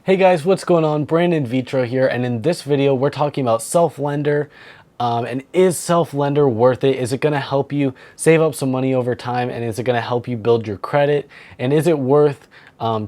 Hey guys, what's going on? Brandon Vitro here, and in this video we're talking about Self-Lender. And is Self-Lender worth it? Is it going to help you save up some money over time, and is it going to help you build your credit? And is it worth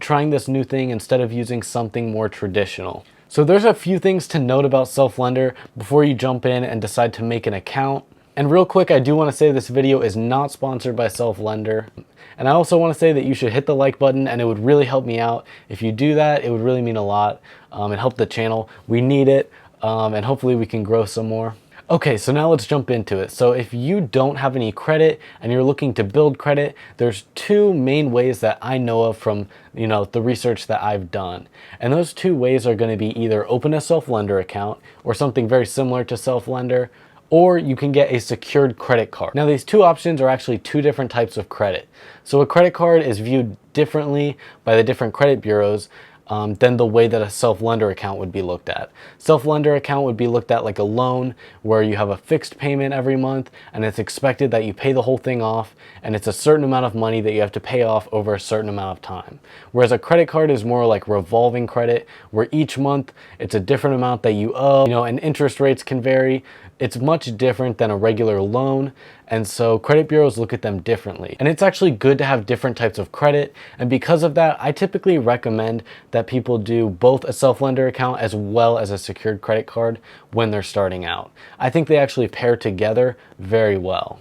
trying this new thing instead of using something more traditional? So there's a few things to note about Self-Lender before you jump in and decide to make an account. And real quick, I do want to say this video is not sponsored by Self-Lender. And I also want to say that you should hit the like button, and it would really help me out. If you do that, it would really mean a lot and help the channel. We need it, and hopefully we can grow some more. Okay, so now let's jump into it. So if you don't have any credit and you're looking to build credit, there's two main ways that I know of from the research that I've done. And those two ways are going to be either open a Self-Lender account or something very similar to Self-Lender, or you can get a secured credit card. Now these two options are actually two different types of credit. So a credit card is viewed differently by the different credit bureaus than the way that a Self-Lender account would be looked at. Self-Lender account would be looked at like a loan where you have a fixed payment every month and it's expected that you pay the whole thing off, and it's a certain amount of money that you have to pay off over a certain amount of time. Whereas a credit card is more like revolving credit, where each month it's a different amount that you owe, and interest rates can vary. It's much different than a regular loan, and so credit bureaus look at them differently. And it's actually good to have different types of credit, and because of that, I typically recommend that people do both a Self-Lender account as well as a secured credit card when they're starting out. I think they actually pair together very well.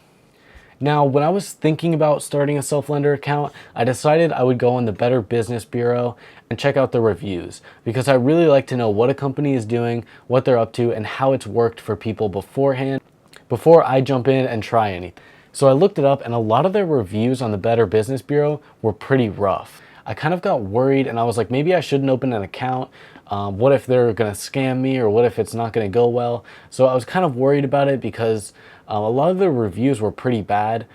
Now, when I was thinking about starting a Self-Lender account, I decided I would go on the Better Business Bureau and check out the reviews, because I really like to know what a company is doing, what they're up to, and how it's worked for people beforehand, before I jump in and try anything. So I looked it up, and a lot of their reviews on the Better Business Bureau were pretty rough. I kind of got worried, and I was like, maybe I shouldn't open an account. What if they're gonna scam me, or what if it's not gonna go well? So I was kind of worried about it because a lot of the reviews were pretty bad.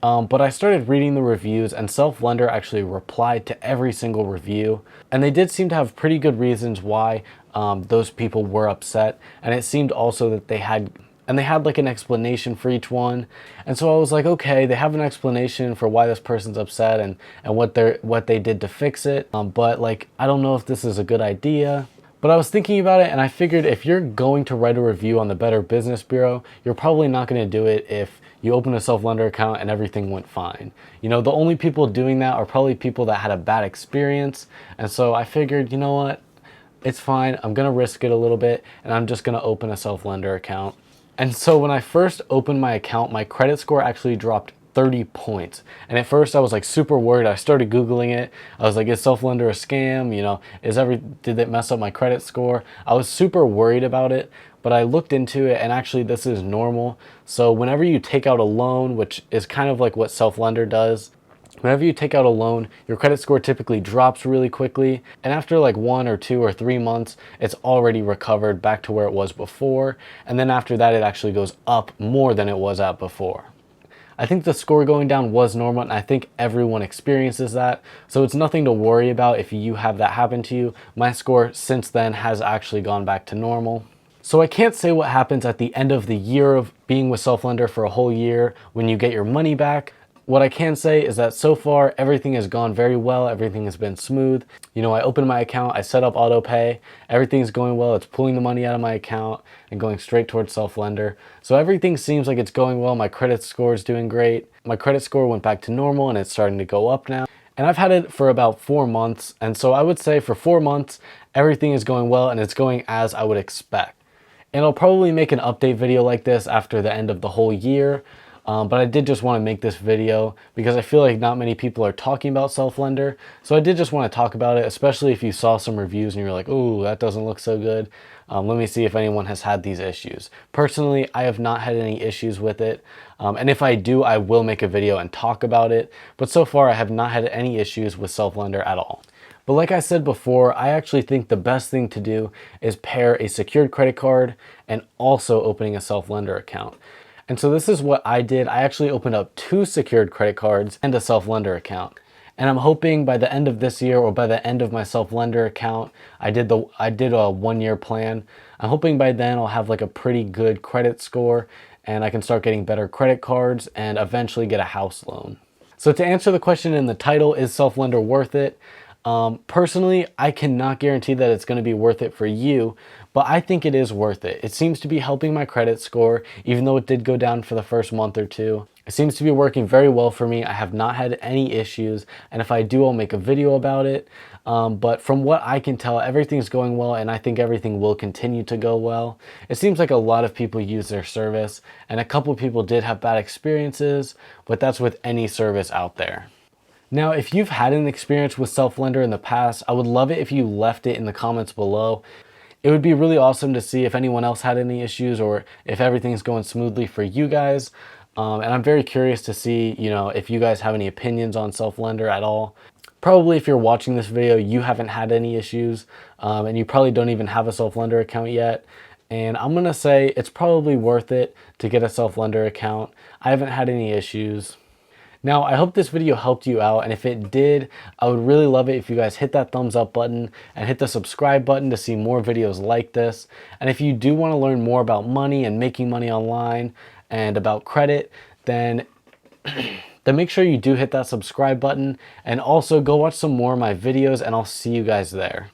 But I started reading the reviews, and Self-Lender actually replied to every single review. And they did seem to have pretty good reasons why those people were upset. And it seemed also that they had like an explanation for each one. And so I was like, okay, they have an explanation for why this person's upset and what they did to fix it. But like, I don't know if this is a good idea. But I was thinking about it, and I figured if you're going to write a review on the Better Business Bureau, you're probably not going to do it if you open a Self-Lender account and everything went fine. The only people doing that are probably people that had a bad experience. And so I figured, you know what? It's fine. I'm going to risk it a little bit, and I'm just going to open a Self-Lender account. And so when I first opened my account, my credit score actually dropped 30 points. And at first I was like super worried. I started Googling it. I was like, is Self-Lender a scam? Did it mess up my credit score? I was super worried about it, but I looked into it, and actually this is normal. So whenever you take out a loan, which is kind of like what Self-Lender does, whenever you take out a loan, your credit score typically drops really quickly. And after like 1 or 2 or 3 months, it's already recovered back to where it was before. And then after that, it actually goes up more than it was at before. I think the score going down was normal, and I think everyone experiences that. So it's nothing to worry about if you have that happen to you. My score since then has actually gone back to normal. So I can't say what happens at the end of the year of being with Self-Lender for a whole year when you get your money back. What I can say is that so far everything has gone very well. Everything has been smooth. I opened my account, I set up auto pay, everything's going well. It's pulling the money out of my account and going straight towards Self-Lender. So everything seems like it's going well. My credit score is doing great. My credit score went back to normal, and it's starting to go up now. And I've had it for about 4 months. And so I would say for 4 months, everything is going well, and it's going as I would expect. And I'll probably make an update video like this after the end of the whole year. But I did just want to make this video because I feel like not many people are talking about Self-Lender. So I did just want to talk about it, especially if you saw some reviews and you're like, "Ooh, that doesn't look so good." Let me see if anyone has had these issues. Personally, I have not had any issues with it. And if I do, I will make a video and talk about it. But so far, I have not had any issues with Self-Lender at all. But like I said before, I actually think the best thing to do is pair a secured credit card and also opening a Self-Lender account. And so this is what I did. I actually opened up 2 secured credit cards and a Self-Lender account. And I'm hoping by the end of this year, or by the end of my Self-Lender account, I did a 1-year plan. I'm hoping by then I'll have like a pretty good credit score, and I can start getting better credit cards and eventually get a house loan. So to answer the question in the title, is Self-Lender worth it? Personally, I cannot guarantee that it's going to be worth it for you, but I think it is worth it. It seems to be helping my credit score, even though it did go down for the first month or two. It seems to be working very well for me. I have not had any issues, and if I do, I'll make a video about it. But from what I can tell, everything's going well, and I think everything will continue to go well. It seems like a lot of people use their service, and a couple people did have bad experiences, but that's with any service out there. Now, if you've had an experience with SelfLender in the past, I would love it if you left it in the comments below. It would be really awesome to see if anyone else had any issues or if everything's going smoothly for you guys. And I'm very curious to see, if you guys have any opinions on SelfLender at all. Probably if you're watching this video, you haven't had any issues, and you probably don't even have a SelfLender account yet. And I'm gonna say it's probably worth it to get a SelfLender account. I haven't had any issues. Now, I hope this video helped you out, and if it did, I would really love it if you guys hit that thumbs up button and hit the subscribe button to see more videos like this. And if you do want to learn more about money and making money online and about credit, then make sure you do hit that subscribe button, and also go watch some more of my videos, and I'll see you guys there.